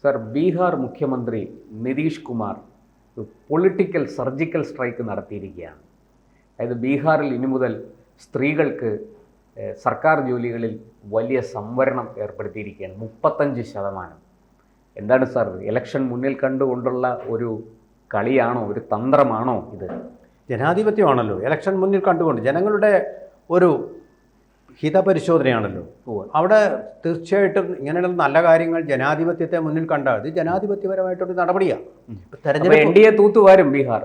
Sir, Bihar മുഖ്യമന്ത്രി Nitish Kumar political surgical strike നടത്തിയിരിക്കുകയാണ്. അതായത് ബീഹാറിൽ ഇനി മുതൽ സ്ത്രീകൾക്ക് സർക്കാർ ജോലികളിൽ വലിയ സംവരണം ഏർപ്പെടുത്തിയിരിക്കുകയാണ്. 35%. എന്താണ് സാർ, ഇലക്ഷൻ മുന്നിൽ കണ്ടുകൊണ്ടുള്ള ഒരു കളിയാണോ, ഒരു തന്ത്രമാണോ ഇത്? ജനാധിപത്യമാണല്ലോ ഇലക്ഷൻ മുന്നിൽ കണ്ടുകൊണ്ട്, ജനങ്ങളുടെ ഒരു ഹിതപരിശോധനയാണല്ലോ. അവിടെ തീർച്ചയായിട്ടും ഇങ്ങനെയുള്ള നല്ല കാര്യങ്ങൾ ജനാധിപത്യത്തെ മുന്നിൽ കണ്ടാൽ ഇത് ജനാധിപത്യപരമായിട്ടൊരു നടപടിയാണ്. എൻഡിഎ തൂത്തുവാരും ബീഹാർ.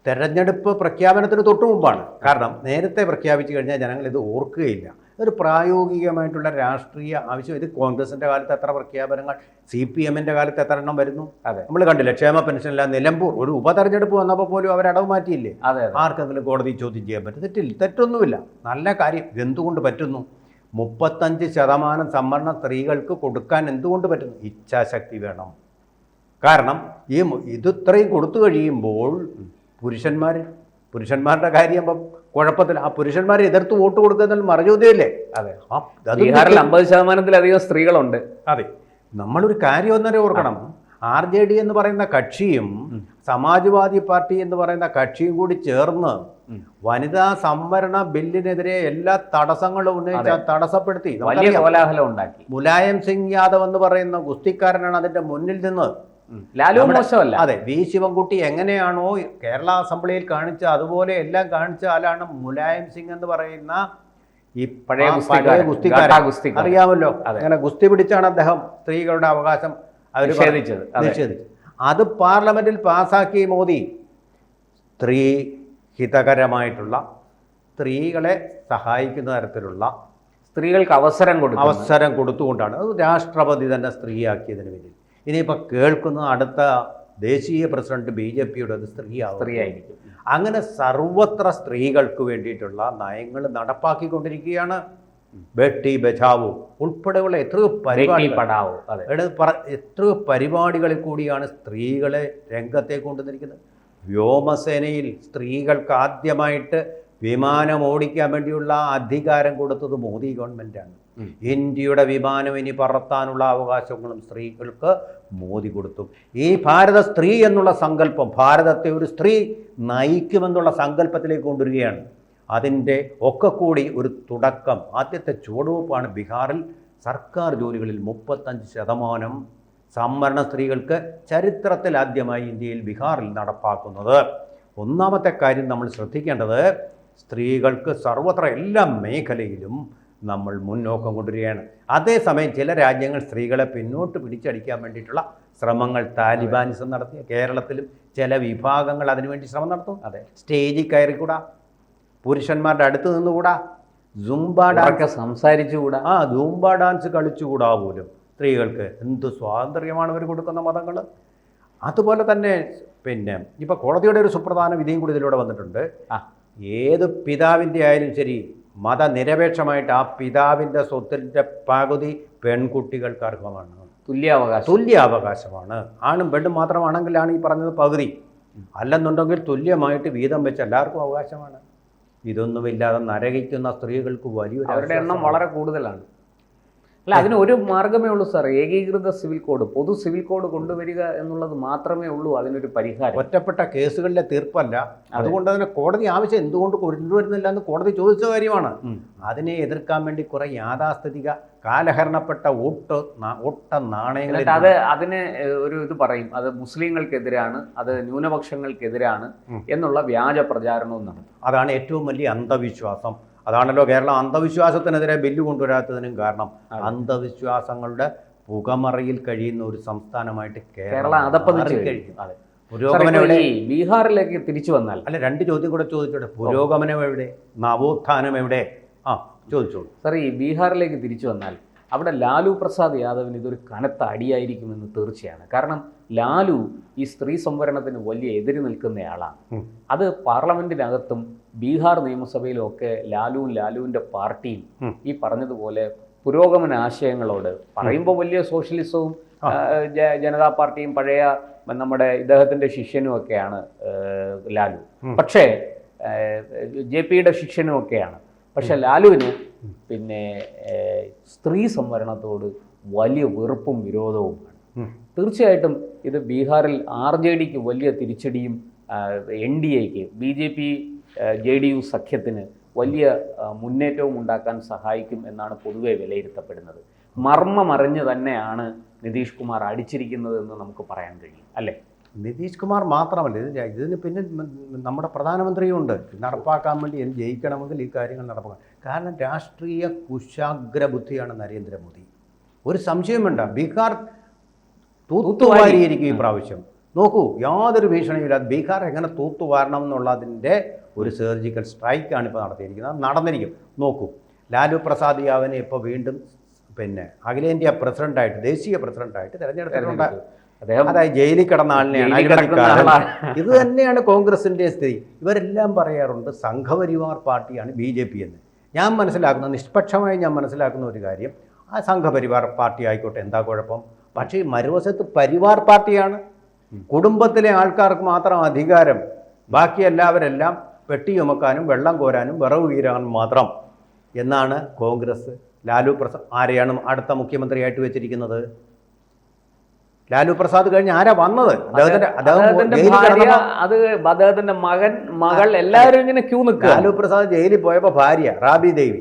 തെരഞ്ഞെടുപ്പ് പ്രഖ്യാപനത്തിന് തൊട്ടു മുമ്പാണ്. കാരണം നേരത്തെ പ്രഖ്യാപിച്ചു കഴിഞ്ഞാൽ ജനങ്ങൾ ഇത് ഓർക്കുകയില്ല. ഇതൊരു പ്രായോഗികമായിട്ടുള്ള രാഷ്ട്രീയ ആവശ്യം. ഇത് കോൺഗ്രസിൻ്റെ കാലത്ത് എത്ര പ്രഖ്യാപനങ്ങൾ, CPM-ൻ്റെ കാലത്ത് എത്ര എണ്ണം വരുന്നു നമ്മൾ കണ്ടില്ല. ക്ഷേമ പെൻഷനില്ല. നിലമ്പൂർ ഒരു ഉപതെരഞ്ഞെടുപ്പ് വന്നപ്പോൾ പോലും അവർ അടവ് മാറ്റിയില്ലേ? ആർക്കെങ്കിലും കോടതി ചോദ്യം ചെയ്യാൻ പറ്റും? തെറ്റൊന്നുമില്ല, നല്ല കാര്യം. എന്തുകൊണ്ട് പറ്റുന്നു? 35% സംവരണം സ്ത്രീകൾക്ക് കൊടുക്കാൻ എന്തുകൊണ്ട് പറ്റുന്നു? ഇച്ഛാശക്തി വേണം. കാരണം ഇത് ഇത്രയും കൊടുത്തു കഴിയുമ്പോൾ പുരുഷന്മാരുടെ കാര്യം ഇപ്പം കുഴപ്പത്തിൽ ആ പുരുഷന്മാരെ എതിർത്ത് വോട്ട് കൊടുക്കുന്നതിൽ മറുചോദ്യമല്ലേ? അതെ, ബീഹാറിൽ 50%-ലധികം സ്ത്രീകളുണ്ട്. അതെ, നമ്മളൊരു കാര്യം ഒന്നര ഓർക്കണം. RJD എന്ന് പറയുന്ന കക്ഷിയും സമാജ്വാദി പാർട്ടി എന്ന് പറയുന്ന കക്ഷിയും കൂടി ചേർന്ന് വനിതാ സംവരണ ബില്ലിനെതിരെ എല്ലാ തടസ്സങ്ങളും ഉന്നയിച്ച് തടസ്സപ്പെടുത്തി വലിയ കോലാഹലം ഉണ്ടാക്കി. മുലായം സിംഗ് യാദവ് എന്ന് പറയുന്ന ഗുസ്തിക്കാരനാണ് അതിന്റെ മുന്നിൽ നിന്ന്. ലാലു മോശമല്ല. അതെ, V ശിവൻകുട്ടി എങ്ങനെയാണോ കേരള അസംബ്ലിയിൽ കാണിച്ച അതുപോലെ എല്ലാം കാണിച്ച ആളാണ് മുലായം സിംഗ് എന്ന് പറയുന്ന ഈ പഴയ ഗുസ്തിക്കാരൻ. അറിയാമല്ലോ, അങ്ങനെ ഗുസ്തി പിടിച്ചാണ് അദ്ദേഹം സ്ത്രീകളുടെ അവകാശം നിഷേധിച്ചത്. അത് പാർലമെന്റിൽ പാസാക്കി മോദി. സ്ത്രീ ഹിതകരമായിട്ടുള്ള, സ്ത്രീകളെ സഹായിക്കുന്ന തരത്തിലുള്ള, സ്ത്രീകൾക്ക് അവസരം കൊടുത്തുകൊണ്ടാണ് അത് രാഷ്ട്രപതി തന്നെ സ്ത്രീയാക്കിയതിന് വേണ്ടി. ഇനിയിപ്പോൾ കേൾക്കുന്ന അടുത്ത ദേശീയ പ്രസിഡന്റ് BJP-യുടെ ഒരു സ്ത്രീയായിരിക്കും. അങ്ങനെ സർവത്ര സ്ത്രീകൾക്ക് വേണ്ടിയിട്ടുള്ള നയങ്ങൾ നടപ്പാക്കിക്കൊണ്ടിരിക്കുകയാണ്. ബേട്ടി ബച്ചാവോ ഉൾപ്പെടെയുള്ള എത്രയോ പരിപാടികളിൽ കൂടിയാണ് സ്ത്രീകളെ രംഗത്തേക്ക് കൊണ്ടുവന്നിരിക്കുന്നത്. വ്യോമസേനയിൽ സ്ത്രീകൾക്ക് ആദ്യമായിട്ട് വിമാനം ഓടിക്കാൻ വേണ്ടിയുള്ള അധികാരം കൊടുത്തത് മോദി ഗവൺമെൻറ്റാണ്. ഇന്ത്യയുടെ വിമാനം ഇനി പറത്താനുള്ള അവകാശങ്ങളും സ്ത്രീകൾക്ക് മോദി കൊടുത്തു. ഈ ഭാരത സ്ത്രീ എന്നുള്ള സങ്കല്പം, ഭാരതത്തെ ഒരു സ്ത്രീ നയിക്കുമെന്നുള്ള സങ്കല്പത്തിലേക്ക് കൊണ്ടുവരികയാണ്. അതിൻ്റെ ഒക്കെ കൂടി ഒരു തുടക്കം, ആദ്യത്തെ ചുവടുവെപ്പാണ് ബീഹാറിൽ സർക്കാർ ജോലികളിൽ 35% സംവരണ സ്ത്രീകൾക്ക് ചരിത്രത്തിൽ ആദ്യമായി ഇന്ത്യയിൽ ബീഹാറിൽ നടപ്പാക്കുന്നത്. ഒന്നാമത്തെ കാര്യം നമ്മൾ ശ്രദ്ധിക്കേണ്ടത്, സ്ത്രീകൾക്ക് സർവത്ര എല്ലാ മേഖലയിലും നമ്മൾ മുന്നോക്കം കൊണ്ടുവരികയാണ്. അതേസമയം ചില രാജ്യങ്ങൾ സ്ത്രീകളെ പിന്നോട്ട് പിടിച്ചടിക്കാൻ വേണ്ടിയിട്ടുള്ള ശ്രമങ്ങൾ, താലിബാനിസം നടത്തിയ കേരളത്തിലും ചില വിഭാഗങ്ങൾ അതിനുവേണ്ടി ശ്രമം നടത്തും. അതെ, സ്റ്റേജിൽ കയറിക്കൂടാ, പുരുഷന്മാരുടെ അടുത്ത് നിന്നുകൂടാ, സുംബ ഡാൻസ് സംസാരിച്ചുകൂടാ, സുംബ ഡാൻസ് കളിച്ചുകൂടാ പോലും. സ്ത്രീകൾക്ക് എന്ത് സ്വാതന്ത്ര്യമാണ് അവർ കൊടുക്കുന്ന മതങ്ങൾ. അതുപോലെ തന്നെ പിന്നെ ഇപ്പോൾ കോടതിയുടെ ഒരു സുപ്രധാന വിധിയും കൂടി ഇതിലൂടെ വന്നിട്ടുണ്ട്. ഏത് പിതാവിൻ്റെ ആയാലും ശരി, മതനിരപേക്ഷമായിട്ട് ആ പിതാവിൻ്റെ സ്വത്തിൻ്റെ പകുതി പെൺകുട്ടികൾക്ക് അർഹമാണ്. തുല്യാവകാശമാണ്. ആണും പെണ്ണും മാത്രമാണെങ്കിലാണ് ഈ പറഞ്ഞത് പകുതി. അല്ലെന്നുണ്ടെങ്കിൽ തുല്യമായിട്ട് വീതം വെച്ച് എല്ലാവർക്കും അവകാശമാണ്. ഇതൊന്നുമില്ലാതെ നരകിക്കുന്ന സ്ത്രീകൾക്ക് വലിയൊരു, അവരുടെ എണ്ണം വളരെ കൂടുതലാണ്. അല്ല, അതിന് ഒരു മാർഗമേ ഉള്ളൂ സാർ, ഏകീകൃത സിവിൽ കോഡ്, പൊതു സിവിൽ കോഡ് കൊണ്ടുവരിക എന്നുള്ളത് മാത്രമേ ഉള്ളൂ അതിനൊരു പരിഹാരം. ഒറ്റപ്പെട്ട കേസുകളിലെ തീർപ്പല്ല. അതുകൊണ്ട് തന്നെ കോടതി ആവശ്യം എന്തുകൊണ്ട് കൊണ്ടുവരുന്നില്ല എന്ന് കോടതി ചോദിച്ച കാര്യമാണ്. അതിനെ എതിർക്കാൻ വേണ്ടി കുറെ യാഥാസ്ഥിതിക കാലഹരണപ്പെട്ട ഒട്ട നാണയങ്ങൾ, അതിന് ഒരു ഇത് പറയും, അത് മുസ്ലിങ്ങൾക്കെതിരാണ്, അത് ന്യൂനപക്ഷങ്ങൾക്കെതിരാണ് എന്നുള്ള വ്യാജ പ്രചാരണവും നടത്തും. അതാണ് ഏറ്റവും വലിയ അന്ധവിശ്വാസം. അതാണല്ലോ കേരളം അന്ധവിശ്വാസത്തിനെതിരെ ബില്ല് കൊണ്ടുവരാത്തതിനും കാരണം. അന്ധവിശ്വാസങ്ങളുടെ പുകമറയിൽ കഴിയുന്ന ഒരു സംസ്ഥാനമായിട്ട് കേരളം അതപ്പതിച്ചു. ബീഹാറിലേക്ക് തിരിച്ചു വന്നാൽ, അല്ല, 2 ചോദ്യം കൂടെ ചോദിച്ചോട്ടെ. പുരോഗമനം എവിടെ, നവോത്ഥാനം എവിടെ? ചോദിച്ചോളൂ സാർ. ഈ ബീഹാറിലേക്ക് തിരിച്ചു വന്നാൽ അവിടെ ലാലു പ്രസാദ് യാദവിന് ഇതൊരു കനത്ത അടിയായിരിക്കുമെന്ന് തീർച്ചയാണ്. കാരണം ലാലു ഈ സ്ത്രീ സംവരണത്തിന് വലിയ എതിര് നിൽക്കുന്നയാളാണ്. അത് പാർലമെന്റിനകത്തും ബീഹാർ നിയമസഭയിലും ഒക്കെ ലാലുവിൻ്റെ പാർട്ടിയും ഈ പറഞ്ഞതുപോലെ പുരോഗമന ആശയങ്ങളോട് പറയുമ്പോൾ വലിയ സോഷ്യലിസവും ജനതാ പാർട്ടിയും പഴയ നമ്മുടെ ഇദ്ദേഹത്തിൻ്റെ ശിഷ്യനും ഒക്കെയാണ് ലാലു. പക്ഷേ JP-യുടെ ശിഷ്യനും ഒക്കെയാണ്. പക്ഷെ ലാലുവിന് പിന്നെ സ്ത്രീ സംവരണത്തോട് വലിയ വെറുപ്പും വിരോധവുമാണ്. തീർച്ചയായിട്ടും ഇത് ബീഹാറിൽ RJDക്ക് വലിയ തിരിച്ചടിയും NDAക്ക് BJP JDU സഖ്യത്തിന് വലിയ മുന്നേറ്റവും ഉണ്ടാക്കാൻ സഹായിക്കും എന്നാണ് പൊതുവെ വിലയിരുത്തപ്പെടുന്നത്. മർമ്മമറിഞ്ഞ് തന്നെയാണ് നിതീഷ് കുമാർ അടിച്ചിരിക്കുന്നത് എന്ന് നമുക്ക് പറയാൻ കഴിയും, അല്ലേ? നിതീഷ് കുമാർ മാത്രമല്ല, ഇതിന് പിന്നെ നമ്മുടെ പ്രധാനമന്ത്രിയുണ്ട്. നടപ്പാക്കാൻ വേണ്ടി ജയിക്കണമെങ്കിൽ ഈ കാര്യങ്ങൾ നടപ്പാക്കാം. കാരണം രാഷ്ട്രീയ കുശാഗ്രബുദ്ധിയാണ് നരേന്ദ്രമോദി. ഒരു സംശയം വേണ്ട, ബീഹാർ തൂത്തുവാരിയിരിക്കും ഈ പ്രാവശ്യം. നോക്കൂ, യാതൊരു ഭീഷണിയില്ലാതെ ബീഹാർ എങ്ങനെ തൂത്തുവാരണം എന്നുള്ളതിൻ്റെ ഒരു സർജിക്കൽ സ്ട്രൈക്കാണ് ഇപ്പോൾ നടത്തിയിരിക്കുന്നത്. അത് നടന്നിരിക്കും. നോക്കൂ, ലാലു പ്രസാദ് യാദവിനെ ഇപ്പോൾ വീണ്ടും പിന്നെ അഖിലേന്ത്യാ പ്രസിഡന്റായിട്ട്, ദേശീയ പ്രസിഡന്റായിട്ട് തിരഞ്ഞെടുത്തിട്ടുണ്ട്. അതായത് ജയിലിൽ കിടന്ന ആളിനെയാണ് അഴിമതിക്കാരൻ. ഇത് തന്നെയാണ് കോൺഗ്രസിൻ്റെ സ്ഥിതി. ഇവരെല്ലാം പറയാറുണ്ട് സംഘപരിവാർ പാർട്ടിയാണ് BJP എന്ന്. ഞാൻ മനസ്സിലാക്കുന്ന, നിഷ്പക്ഷമായി ഞാൻ മനസ്സിലാക്കുന്ന ഒരു കാര്യം, ആ സംഘപരിവാർ പാർട്ടി ആയിക്കോട്ടെ, എന്താ കുഴപ്പം? പക്ഷേ മറുവശത്ത് പരിവാർ പാർട്ടിയാണ്. കുടുംബത്തിലെ ആൾക്കാർക്ക് മാത്രം അധികാരം, ബാക്കി എല്ലാവരെല്ലാം പെട്ടി ചുമക്കാനും വെള്ളം കോരാനും വിറവ് വീരാനും മാത്രം എന്നാണ് കോൺഗ്രസ്. ലാലു പ്രസാദ് ആരെയാണ് അടുത്ത മുഖ്യമന്ത്രിയായിട്ട് വെച്ചിരിക്കുന്നത്? ലാലു പ്രസാദ് കഴിഞ്ഞ് ആരാ വന്നത്? അദ്ദേഹത്തിന്റെ മകൾ എല്ലാവരും ഇങ്ങനെ ക്യൂ നിൽക്കുക. ലാലു പ്രസാദ് ജയിലിൽ പോയപ്പോൾ ഭാര്യ റാബ്രി ദേവി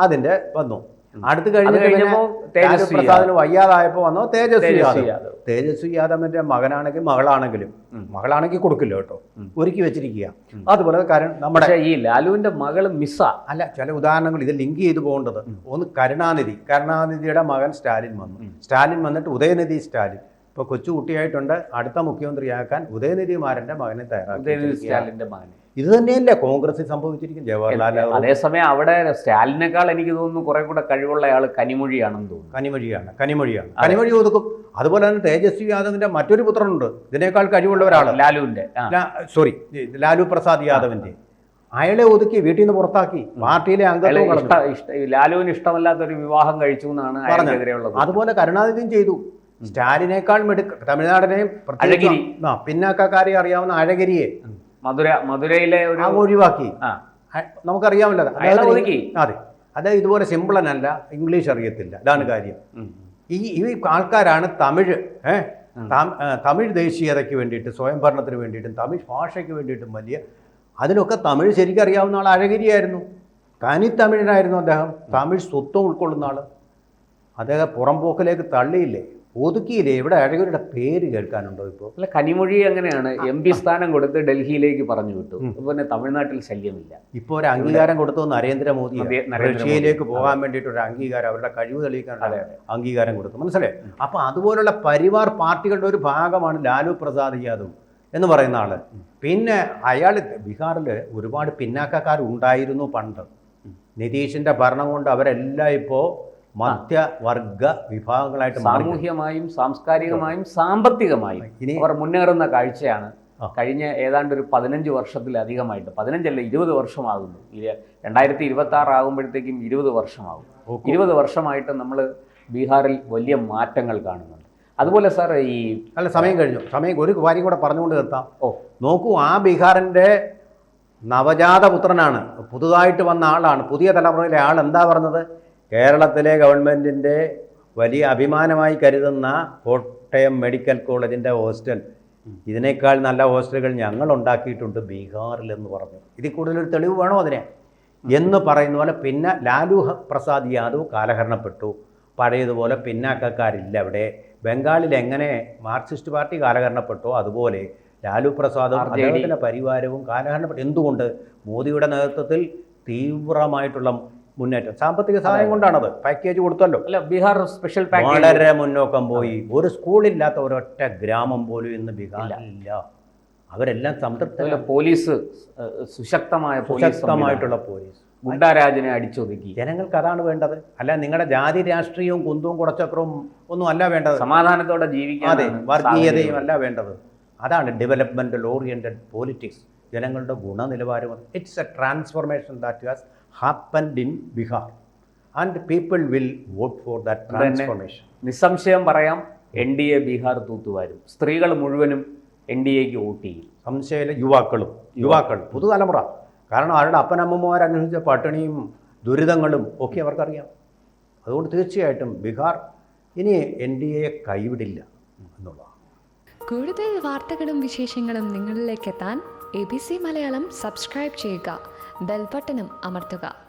അതിന്റെ വന്നു. അടുത്ത് കഴിഞ്ഞപ്പോൾ ലാലു പ്രസാദിന് വയ്യാതായപ്പോൾ വന്നോ തേജസ്വി യാദവിന്റെ മകളാണെങ്കിൽ കൊടുക്കില്ല കേട്ടോ, ഒരുക്കി വെച്ചിരിക്കുക. അതുപോലെ കാരണം നമ്മുടെ ഈ ലാലുവിന്റെ മകള് മിസ്സാ അല്ല, ചില ഉദാഹരണങ്ങൾ ഇത് ലിങ്ക് ചെയ്തു പോകേണ്ടത്. ഒന്ന് കരുണാനിധിയുടെ മകൻ സ്റ്റാലിൻ വന്നിട്ട് ഉദയനിധി സ്റ്റാലിൻ ഇപ്പോൾ കൊച്ചുകുട്ടിയായിട്ടുണ്ട്. അടുത്ത മുഖ്യമന്ത്രിയാക്കാൻ ഉദയനിധിമാരൻ്റെ മകനെ തയ്യാറാക്കി. ഇത് തന്നെയല്ലേ കോൺഗ്രസിൽ സംഭവിച്ചിരിക്കും. ജവഹർലാൽ നെഹ്റു. അതേസമയം അവിടെ സ്റ്റാലിനേക്കാൾ എനിക്ക് തോന്നുന്നു കുറെ കൂടെ കഴിവുള്ള ആൾ കനിമൊഴിയാണെന്ന് തോന്നുന്നു. കനിമൊഴി ഒതുക്കും. അതുപോലെ തന്നെ തേജസ്വി യാദവിന്റെ മറ്റൊരു പുത്രനുണ്ട് ഇതിനേക്കാൾ കഴിവുള്ള ഒരാൾ, ലാലു പ്രസാദ് യാദവിന്റെ. അയാളെ ഒതുക്കി വീട്ടിൽ നിന്ന് പുറത്താക്കി, പാർട്ടിയിലെ അംഗത്വം. ലാലുവിന് ഇഷ്ടമല്ലാത്തൊരു വിവാഹം കഴിച്ചു എന്നാണ് പറഞ്ഞത്. അതുപോലെ കരുണാനിധിയും ചെയ്തു. സ്റ്റാലിനേക്കാൾ തമിഴ്നാടിനെയും പിന്നാക്കക്കാരെ അറിയാവുന്ന അഴഗിരിയെ മധുരയിലെ ഒഴിവാക്കി. നമുക്കറിയാമല്ലോ. അതെ, അത് ഇതുപോലെ സിമ്പിളനല്ല, ഇംഗ്ലീഷ് അറിയത്തില്ല, ഇതാണ് കാര്യം. ഈ ആൾക്കാരാണ് തമിഴ് ദേശീയതയ്ക്ക് വേണ്ടിയിട്ട്, സ്വയംഭരണത്തിന് വേണ്ടിയിട്ടും തമിഴ് ഭാഷയ്ക്ക് വേണ്ടിയിട്ടും അതിനൊക്കെ തമിഴ് ശരിക്കും അറിയാവുന്ന ആൾ അഴഗിരിയായിരുന്നു. തമിഴനായിരുന്നു അദ്ദേഹം. തമിഴ് സ്വത്വം ഉൾക്കൊള്ളുന്ന ആൾ. അദ്ദേഹം പുറംപോക്കിലേക്ക് തള്ളിയില്ലേ, ഒതുക്കിയില്ലേ. ഇവിടെ അഴഗിരിയുടെ പേര് കേൾക്കാനുണ്ടോ ഇപ്പോൾ? അല്ല, കനിമൊഴി അങ്ങനെയാണ് MP സ്ഥാനം കൊടുത്ത് ഡൽഹിയിലേക്ക് പറഞ്ഞു വിട്ടു. പിന്നെ തമിഴ്നാട്ടിൽ ശല്യമില്ല. ഇപ്പോൾ ഒരു അംഗീകാരം കൊടുത്തു നരേന്ദ്രമോദി. റഷ്യയിലേക്ക് പോകാൻ വേണ്ടിയിട്ട് ഒരു അംഗീകാരം, അവരുടെ കഴിവ് തെളിയിക്കാനുള്ള അംഗീകാരം കൊടുത്തു. മനസ്സിലായി? അപ്പോൾ അതുപോലുള്ള പരിവാർ പാർട്ടികളുടെ ഒരു ഭാഗമാണ് ലാലു പ്രസാദ് യാദവ് എന്ന് പറയുന്ന ആള്. പിന്നെ അയാൾ ബീഹാറിൽ ഒരുപാട് പിന്നാക്കക്കാരുണ്ടായിരുന്നു പണ്ട്. നിതീഷിന്റെ ഭരണം കൊണ്ട് അവരെല്ലാം ഇപ്പോൾ മധ്യവർഗ വിഭാഗങ്ങളായിട്ട്, സാമൂഹ്യമായും സാംസ്കാരികമായും സാമ്പത്തികമായും അവർ മുന്നേറുന്ന കാഴ്ചയാണ് കഴിഞ്ഞ ഏതാണ്ട് ഒരു 15 വർഷത്തിലധികമായിട്ട്. 15 അല്ല, 20 വർഷമാകുന്നു. 2026 ആകുമ്പോഴത്തേക്കും 20 വർഷമാകും. 20 വർഷമായിട്ട് നമ്മൾ ബീഹാറിൽ വലിയ മാറ്റങ്ങൾ കാണുന്നുണ്ട്. അതുപോലെ സാർ, സമയം കഴിഞ്ഞു. ഒരു കാര്യം കൂടെ പറഞ്ഞുകൊണ്ട് നിർത്താം. നോക്കൂ, ആ ബീഹാറിൻ്റെ നവജാത പുത്രനാണ്, പുതുതായിട്ട് വന്ന ആളാണ്, പുതിയ തലമുറയിലെ ആൾ. എന്താ പറഞ്ഞത്? കേരളത്തിലെ ഗവൺമെൻറ്റിൻ്റെ വലിയ അഭിമാനമായി കരുതുന്ന കോട്ടയം മെഡിക്കൽ കോളേജിൻ്റെ ഹോസ്റ്റൽ, ഇതിനേക്കാൾ നല്ല ഹോസ്റ്റലുകൾ ഞങ്ങൾ ഉണ്ടാക്കിയിട്ടുണ്ട് ബീഹാറിൽ എന്ന് പറഞ്ഞു. ഇതിൽ കൂടുതലൊരു തെളിവ് വേണോ അതിനെ? എന്ന് പറയുന്ന പോലെ പിന്നെ ലാലു പ്രസാദ് യാദവ് കാലഹരണപ്പെട്ടു. പഴയതുപോലെ പിന്നാക്കക്കാരില്ല അവിടെ. ബംഗാളിൽ എങ്ങനെ മാർക്സിസ്റ്റ് പാർട്ടി കാലഹരണപ്പെട്ടോ അതുപോലെ ലാലു പ്രസാദും അദ്ദേഹത്തിൻ്റെ പരിവാരവും കാലഹരണപ്പെട്ടു. എന്തുകൊണ്ട്? മോദിയുടെ നേതൃത്വത്തിൽ തീവ്രമായിട്ടുള്ള മുന്നേറ്റം, സാമ്പത്തിക സഹായം കൊണ്ടാണത്. പാക്കേജ് കൊടുത്തല്ലോ. അല്ല, ബീഹാർ സ്പെഷ്യൽ പാക്കേജ് വളരെ മുന്നോക്കം പോയി. ഒരു സ്കൂളില്ലാത്ത ഒരൊറ്റ ഗ്രാമം പോലും ഇന്ന് ബീഹാറിലില്ല. അവരെല്ലാം സംതൃപ്തരല്ല. Police സുശക്തമായിട്ടുള്ള police, ഗുണ്ടാരാജിനെ അടിച്ചൊതുക്കി. ജനങ്ങൾക്ക് അതാണ് വേണ്ടത്. അല്ല, നിങ്ങളുടെ ജാതി രാഷ്ട്രീയവും കുന്തവും കുടച്ചക്രവും ഒന്നും അല്ല വേണ്ടത്. സമാധാനത്തോടെ ജീവിക്കാൻ, വർഗീയതയും അല്ല വേണ്ടത്. അതാണ് ഡെവലപ്മെന്റൽ ഓറിയന്റഡ് പൊളിറ്റിക്സ്. ജനങ്ങളുടെ ഗുണനിലവാരം. It's A transformation that has happened in Bihar and people will vote for that transformation. നിസ്സംശയം പറയാം, NDA ബീഹാർ തൂത്തുവാരും. സ്ത്രീകൾ മുഴുവനും NDAക്ക് വോട്ട് ചെയ്യും. സംശയമില്ല. യുവാക്കൾ പുതുതലമുറ. കാരണം അവരുടെ അപ്പനമ്മമാരനുഭവിച്ച പട്ടിണിയും ദുരിതങ്ങളും ഒക്കെ അവർക്കറിയാം. അതുകൊണ്ട് തീർച്ചയായിട്ടും ബീഹാർ ഇനി NDA കൈവിടില്ല എന്നുള്ളതാണ്. കൂടുതൽ വാർത്തകളും വിശേഷങ്ങളും നിങ്ങളിലേക്ക് എത്താൻ ABC മലയാളം സബ്സ്ക്രൈബ് ചെയ്യുക, ബെൽബട്ടനും അമർത്തുക.